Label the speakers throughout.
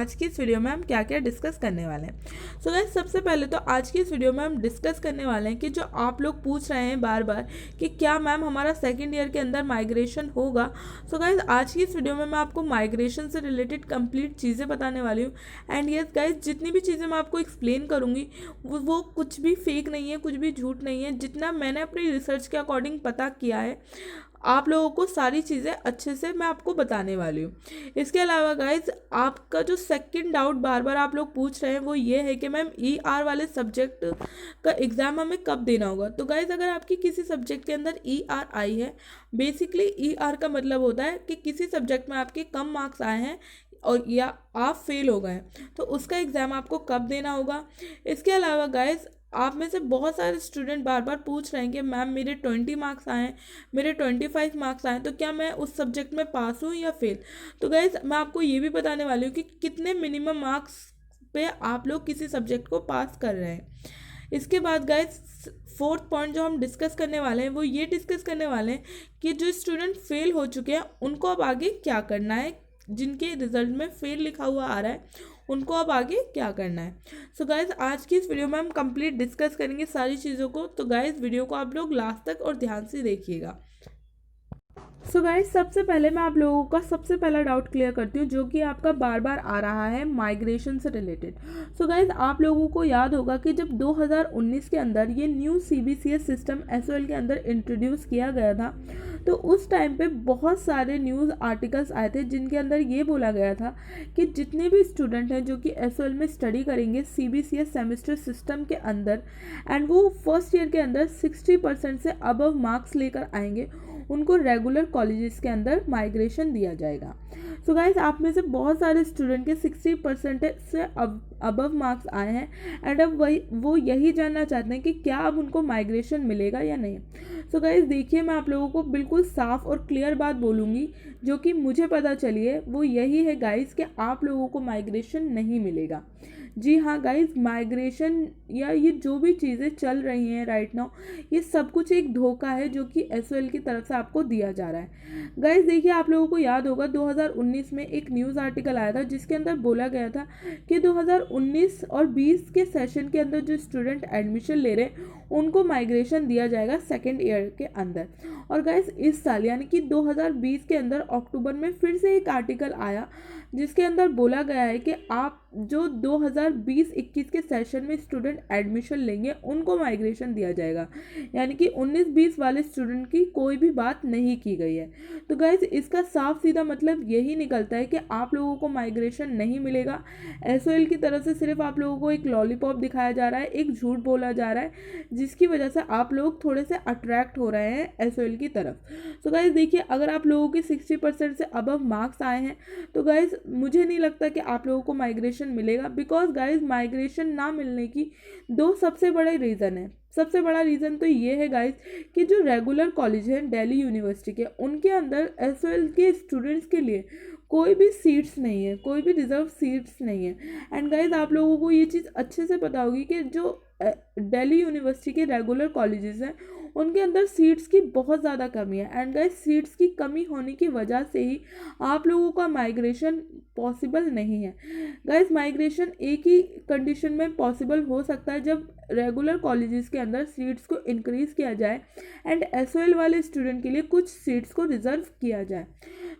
Speaker 1: आज की इस वीडियो में हम क्या क्या डिस्कस करने वाले हैं। सो गाइस, सबसे पहले तो आज की इस वीडियो में हम डिस्कस करने वाले हैं कि जो आप लोग पूछ रहे हैं बार बार कि क्या मैम हमारा सेकेंड ईयर के अंदर माइग्रेशन होगा। सो गाइस, आज की इस वीडियो में मैं आपको माइग्रेशन से रिलेटेड कंप्लीट चीज़ें बताने वाली हूँ। एंड यस गाइस, जितनी भी चीज़ें मैं आपको एक्सप्लेन करूँगी वो कुछ भी फेक नहीं है, कुछ भी झूठ नहीं है। जितना मैंने अपनी रिसर्च के अकॉर्डिंग पता किया है, आप लोगों को सारी चीज़ें अच्छे से मैं आपको बताने वाली हूँ। इसके अलावा गाइज, आपका जो सेकंड डाउट बार बार आप लोग पूछ रहे हैं वो ये है कि मैम ER वाले सब्जेक्ट का एग्ज़ाम हमें कब देना होगा। तो गाइज, अगर आपकी किसी सब्जेक्ट के अंदर ER आई है, बेसिकली ER का मतलब होता है कि किसी सब्जेक्ट में आपके कम मार्क्स आए हैं और या आप फेल हो गए हैं, तो उसका एग्ज़ाम आपको कब देना होगा। इसके अलावा गाइज, आप में से बहुत सारे स्टूडेंट बार बार पूछ रहे हैं कि मैम मेरे 20 मार्क्स आए हैं, मेरे 25 मार्क्स आए हैं, तो क्या मैं उस सब्जेक्ट में पास हूँ या फेल। तो गाइज, मैं आपको ये भी बताने वाली हूँ कि कितने मिनिमम मार्क्स पे आप लोग किसी सब्जेक्ट को पास कर रहे हैं। इसके बाद गाइज, फोर्थ पॉइंट जो हम डिस्कस करने वाले हैं वो ये डिस्कस करने वाले हैं कि जो स्टूडेंट फेल हो चुके हैं उनको अब आगे क्या करना है। जिनके रिजल्ट में फेल लिखा हुआ आ रहा है उनको अब आगे क्या करना है। सो गाइज, आज की इस वीडियो में हम कंप्लीट डिस्कस करेंगे सारी चीज़ों को। तो गाइज, वीडियो को आप लोग लास्ट तक और ध्यान से देखिएगा। सो गाइज, सबसे पहले मैं आप लोगों का सबसे पहला डाउट क्लियर करती हूँ जो कि आपका बार बार आ रहा है माइग्रेशन से रिलेटेड। सो गाइज, आप लोगों को याद होगा कि जब 2019 के अंदर ये न्यू CBCS सिस्टम SOL के अंदर इंट्रोड्यूस किया गया था, तो उस टाइम पे बहुत सारे न्यूज़ आर्टिकल्स आए थे जिनके अंदर ये बोला गया था कि जितने भी स्टूडेंट हैं जो कि SOL में स्टडी करेंगे CBCS सेमेस्टर सिस्टम के अंदर, एंड वो फर्स्ट ईयर के अंदर 60% से अबव मार्क्स लेकर आएंगे, उनको रेगुलर कॉलेजेस के अंदर माइग्रेशन दिया जाएगा। सो गाइज, आप में से बहुत सारे स्टूडेंट के 60% से अबव मार्क्स आए हैं एंड अब वो यही जानना चाहते हैं कि क्या अब उनको माइग्रेशन मिलेगा या नहीं। सो गाइज, देखिए, मैं आप लोगों को बिल्कुल साफ और क्लियर बात बोलूँगी जो कि मुझे पता चली है, वो यही है गाइज कि आप लोगों को माइग्रेशन नहीं मिलेगा। जी हाँ गाइज, माइग्रेशन या ये जो भी चीज़ें चल रही हैं राइट नाउ, ये सब कुछ एक धोखा है जो कि SOL की तरफ से आपको दिया जा रहा है। गाइज देखिए, आप लोगों को याद होगा 2019 में एक न्यूज़ आर्टिकल आया था जिसके अंदर बोला गया था कि 2019 और 20 के सेशन के अंदर जो स्टूडेंट एडमिशन ले रहे हैं उनको माइग्रेशन दिया जाएगा सेकेंड ईयर के अंदर। और गाइज, इस साल यानी कि 2020 के अंदर अक्टूबर में फिर से एक आर्टिकल आया जिसके अंदर बोला गया है कि आप जो 2020-21 के सेशन में स्टूडेंट एडमिशन लेंगे उनको माइग्रेशन दिया जाएगा, यानी कि 19-20 वाले स्टूडेंट की कोई भी बात नहीं की गई है। तो गाइज, इसका साफ सीधा मतलब यही निकलता है कि आप लोगों को माइग्रेशन नहीं मिलेगा। SOL की तरफ से सिर्फ आप लोगों को एक लॉलीपॉप दिखाया जा रहा है, एक झूठ बोला जा रहा है जिसकी वजह से आप लोग थोड़े से अट्रैक्ट हो रहे हैं SOL की तरफ। तो गाइज देखिए, अगर आप लोगों के 60% से अबव मार्क्स आए हैं तो गाइज मुझे नहीं लगता कि आप लोगों को माइग्रेशन मिलेगा, बिकॉज गाइज माइग्रेशन ना मिलने की दो सबसे बड़े रीज़न है। सबसे बड़ा रीज़न तो ये है गाइज कि जो रेगुलर कॉलेज हैं दिल्ली यूनिवर्सिटी के, उनके अंदर SOL के स्टूडेंट्स के लिए कोई भी सीट्स नहीं है, कोई भी रिजर्व सीट्स नहीं है। एंड गाइज, आप लोगों को ये चीज़ अच्छे से पता होगी कि जो दिल्ली यूनिवर्सिटी के रेगुलर कॉलेजेस हैं उनके अंदर सीट्स की बहुत ज़्यादा कमी है। एंड गाइस, सीट्स की कमी होने की वजह से ही आप लोगों का माइग्रेशन पॉसिबल नहीं है। गाइस, माइग्रेशन एक ही कंडीशन में पॉसिबल हो सकता है जब रेगुलर कॉलेजेस के अंदर सीट्स को इंक्रीज़ किया जाए एंड SOL वाले स्टूडेंट के लिए कुछ सीट्स को रिजर्व किया जाए।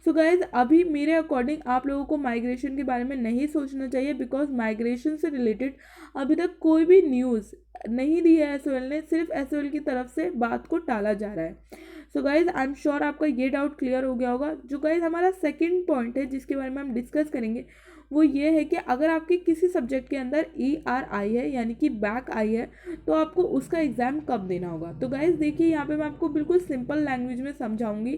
Speaker 1: सो गाइज, अभी मेरे अकॉर्डिंग आप लोगों को माइग्रेशन के बारे में नहीं सोचना चाहिए, बिकॉज माइग्रेशन से रिलेटेड अभी तक कोई भी न्यूज़ नहीं दी है SOL ने, सिर्फ SOL की तरफ से बात को टाला जा रहा है। So guys, I am sure आपका ये डाउट क्लियर हो गया होगा। जो गाइज हमारा सेकंड पॉइंट है जिसके बारे में हम डिस्कस करेंगे वो ये है कि अगर आपके किसी सब्जेक्ट के अंदर ER आई है यानी कि बैक आई है तो आपको उसका एग्ज़ाम कब देना होगा। तो गाइज देखिए, यहाँ पे मैं आपको बिल्कुल सिंपल लैंग्वेज में समझाऊंगी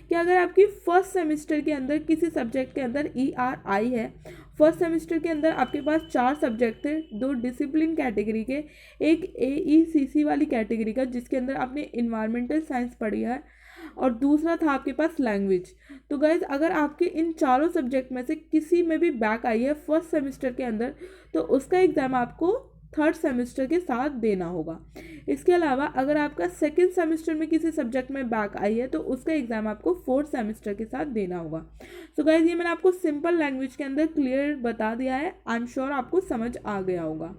Speaker 1: कि अगर आपकी फर्स्ट सेमेस्टर के अंदर किसी सब्जेक्ट के अंदर ER आई है, फर्स्ट सेमेस्टर के अंदर आपके पास 4 सब्जेक्ट थे, 2 डिसिप्लिन कैटेगरी के, एक AECC वाली कैटेगरी का जिसके अंदर आपने इन्वायरमेंटल साइंस पढ़ी है, और दूसरा था आपके पास लैंग्वेज। तो गाइज, अगर आपके इन चारों सब्जेक्ट में से किसी में भी बैक आई है फर्स्ट सेमेस्टर के अंदर तो उसका एग्ज़ाम आपको थर्ड सेमेस्टर के साथ देना होगा। इसके अलावा अगर आपका सेकेंड सेमेस्टर में किसी सब्जेक्ट में बैक आई है तो उसका एग्ज़ाम आपको फोर्थ सेमेस्टर के साथ देना होगा। सो गाइज ये मैंने आपको सिंपल लैंग्वेज के अंदर क्लियर बता दिया है, आई एम श्योर आपको समझ आ गया होगा।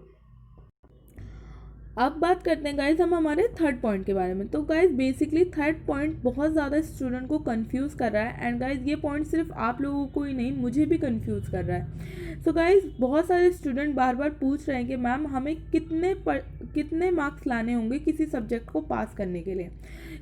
Speaker 1: अब बात करते हैं गाइज हम हमारे थर्ड पॉइंट के बारे में। तो गाइज बेसिकली थर्ड पॉइंट बहुत ज़्यादा स्टूडेंट को कंफ्यूज कर रहा है, एंड गाइज ये पॉइंट सिर्फ आप लोगों को ही नहीं मुझे भी कंफ्यूज कर रहा है। सो गाइज बहुत सारे स्टूडेंट बार बार पूछ रहे हैं कि मैम हमें कितने मार्क्स लाने होंगे किसी सब्जेक्ट को पास करने के लिए,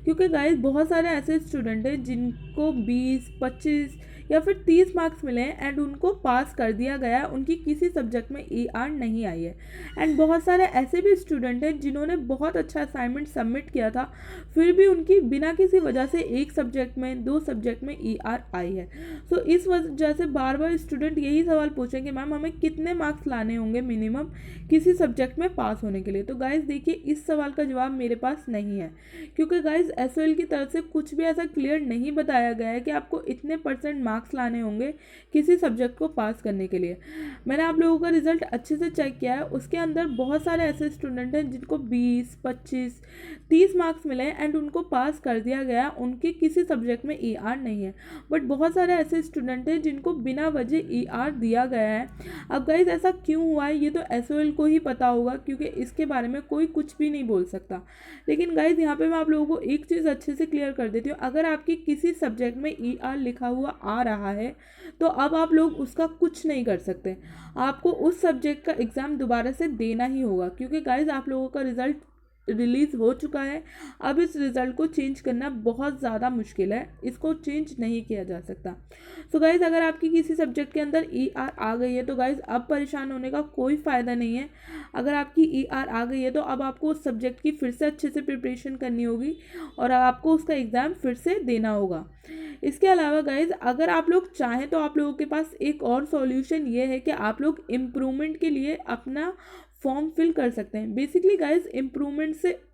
Speaker 1: क्योंकि गाइज बहुत सारे ऐसे स्टूडेंट हैं जिनको 20, 25 या फिर 30 मार्क्स मिले हैं एंड उनको पास कर दिया गया, उनकी किसी सब्जेक्ट में ER नहीं आई है। एंड बहुत सारे ऐसे भी स्टूडेंट हैं जिन्होंने बहुत अच्छा असाइनमेंट सबमिट किया था, फिर भी उनकी बिना किसी वजह से एक सब्जेक्ट में 2 सब्जेक्ट में ER आई है। सो इस वजह से बार बार स्टूडेंट यही सवाल पूछेंगे मैम हमें कितने मार्क्स लाने होंगे मिनिमम किसी सब्जेक्ट में पास होने के लिए। तो गाइज देखिए इस सवाल का जवाब मेरे पास नहीं है, क्योंकि गाइज SOL की तरफ से कुछ भी ऐसा क्लियर नहीं बताया गया है कि आपको इतने % मार्क्स लाने होंगे किसी सब्जेक्ट को पास करने के लिए। मैंने आप लोगों का रिजल्ट अच्छे से चेक किया है, उसके अंदर बहुत सारे ऐसे स्टूडेंट हैं जिनको 20, 25, 30 मार्क्स मिले एंड उनको पास कर दिया गया, उनके किसी सब्जेक्ट में ER नहीं है। बट बहुत सारे ऐसे स्टूडेंट हैं जिनको बिना वजह ER दिया गया है। अब गाइज ऐसा क्यों हुआ है ये तो SOL को ही पता होगा, क्योंकि इसके बारे में कोई कुछ भी नहीं बोल सकता। लेकिन गाइज यहाँ पे मैं आप लोगों को एक चीज़ अच्छे से क्लियर कर देती हूँ, अगर आपकी किसी सब्जेक्ट में ER लिखा हुआ आ रहा है तो अब आप लोग उसका कुछ नहीं कर सकते, आपको उस सब्जेक्ट का एग्ज़ाम दोबारा से देना ही होगा, क्योंकि गाइज आप लोगों का रिज़ल्ट रिलीज़ हो चुका है। अब इस रिज़ल्ट को चेंज करना बहुत ज़्यादा मुश्किल है, इसको चेंज नहीं किया जा सकता। सो गाइज़ अगर आपकी किसी सब्जेक्ट के अंदर ER आ गई है तो गाइज़ अब परेशान होने का कोई फ़ायदा नहीं है। अगर आपकी ER आ गई है तो अब आपको उस सब्जेक्ट की फिर से अच्छे से प्रिपरेशन करनी होगी और आपको उसका एग्ज़ाम फिर से देना होगा। इसके अलावा गाइज़ अगर आप लोग चाहें तो आप लोगों के पास एक और सॉल्यूशन ये है कि आप लोग इम्प्रूवमेंट के लिए अपना फॉर्म फिल कर सकते हैं। बेसिकली गाइज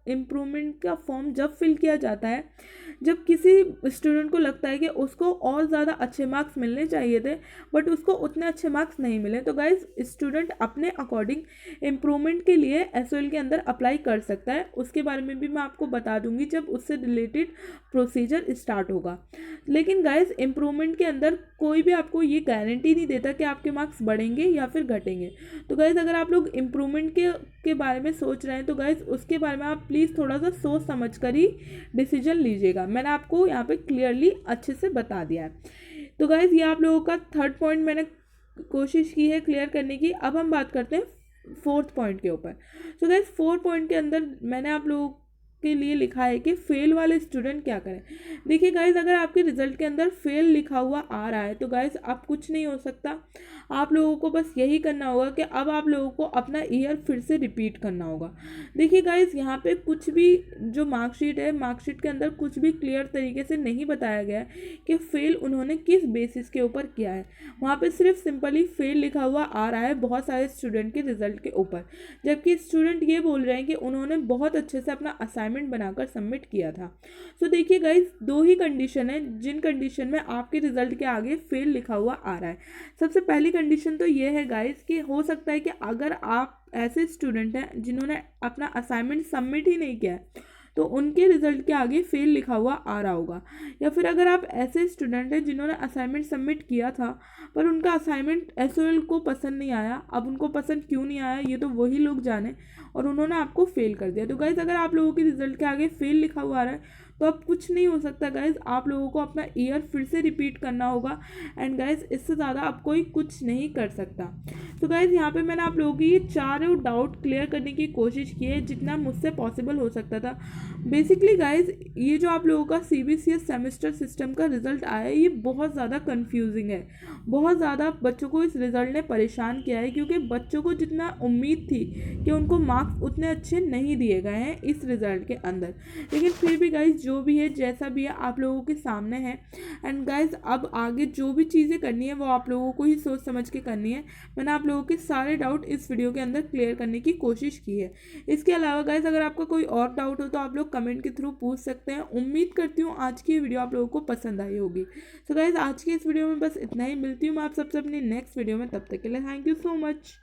Speaker 1: इम्प्रूवमेंट का फॉर्म जब फिल किया जाता है जब किसी स्टूडेंट को लगता है कि उसको और ज़्यादा अच्छे मार्क्स मिलने चाहिए थे बट उसको उतने अच्छे मार्क्स नहीं मिले, तो गाइज स्टूडेंट अपने अकॉर्डिंग इम्प्रूवमेंट के लिए SOL के अंदर अप्लाई कर सकता है। उसके बारे में भी मैं आपको बता दूंगी जब उससे रिलेटेड प्रोसीजर स्टार्ट होगा। लेकिन गाइज इम्प्रूवमेंट के अंदर कोई भी आपको ये गारंटी नहीं देता कि आपके मार्क्स बढ़ेंगे या फिर घटेंगे। तो गाइज अगर आप लोग इम्प्रूवमेंट के बारे में सोच रहे हैं तो गाइज उसके बारे में आप प्लीज़ थोड़ा सा सोच समझ कर ही डिसीजन लीजिएगा। मैंने आपको यहाँ पे क्लियरली अच्छे से बता दिया है। तो गाइज ये आप लोगों का थर्ड पॉइंट मैंने कोशिश की है क्लियर करने की। अब हम बात करते हैं फोर्थ पॉइंट के ऊपर। तो गाइज फोर्थ पॉइंट के अंदर मैंने आप लोगों के लिए लिखा है कि फेल वाले स्टूडेंट क्या करें। देखिए गाइज अगर आपके रिजल्ट के अंदर फेल लिखा हुआ आ रहा है तो गाइज अब कुछ नहीं हो सकता, आप लोगों को बस यही करना होगा कि अब आप लोगों को अपना ईयर फिर से रिपीट करना होगा। देखिए गाइज यहाँ पे कुछ भी जो मार्कशीट है, मार्कशीट के अंदर कुछ भी क्लियर तरीके से नहीं बताया गया है कि फेल उन्होंने किस बेसिस के ऊपर किया है। वहाँ पे सिर्फ सिंपली फेल लिखा हुआ आ रहा है बहुत सारे स्टूडेंट के रिजल्ट के ऊपर, जबकि स्टूडेंट ये बोल रहे हैं कि उन्होंने बहुत अच्छे से अपना असाइनमेंट बनाकर सबमिट किया था। सो देखिए गाइज दो ही कंडीशन है जिन कंडीशन में आपके रिजल्ट के आगे फेल लिखा हुआ आ रहा है। सबसे पहली कंडीशन तो ये है गाइज कि हो सकता है कि अगर आप ऐसे स्टूडेंट हैं जिन्होंने अपना असाइनमेंट सबमिट ही नहीं किया है तो उनके रिजल्ट के आगे फेल लिखा हुआ आ रहा होगा, या फिर अगर आप ऐसे स्टूडेंट हैं जिन्होंने असाइनमेंट सबमिट किया था पर उनका असाइनमेंट SOL को पसंद नहीं आया। अब उनको पसंद क्यों नहीं आया ये तो वही लोग जाने, और उन्होंने आपको फेल कर दिया। तो गाइज अगर आप लोगों के रिजल्ट के आगे फेल लिखा हुआ आ रहा है तो अब कुछ नहीं हो सकता गाइज, आप लोगों को अपना ईयर फिर से रिपीट करना होगा। एंड गाइज इससे ज़्यादा अब कोई कुछ नहीं कर सकता। तो गाइज यहाँ पे मैंने आप लोगों की ये चारों डाउट क्लियर करने की कोशिश की है जितना मुझसे पॉसिबल हो सकता था। बेसिकली गाइज ये जो आप लोगों का CBCS सेमेस्टर सिस्टम का रिजल्ट आया है ये बहुत ज़्यादा कन्फ्यूजिंग है, बहुत ज़्यादा बच्चों को इस रिज़ल्ट ने परेशान किया है, क्योंकि बच्चों को जितना उम्मीद थी कि उनको मार्क्स उतने अच्छे नहीं दिए गए हैं इस रिज़ल्ट के अंदर। लेकिन फिर भी गाइज जो भी है जैसा भी है आप लोगों के सामने है। एंड गाइज अब आगे जो भी चीज़ें करनी है वो आप लोगों को ही सोच समझ के करनी है। मैंने आप लोगों के सारे डाउट इस वीडियो के अंदर क्लियर करने की कोशिश की है। इसके अलावा गाइज अगर आपका कोई और डाउट हो तो आप लोग कमेंट के थ्रू पूछ सकते हैं। उम्मीद करती हूँ आज की वीडियो आप लोगों को पसंद आई होगी। सो गाइज आज की इस वीडियो में बस इतना ही, मिलती हूँ मैं आप सबसे अपनी नेक्स्ट वीडियो में, तब तक के लिए थैंक यू सो मच।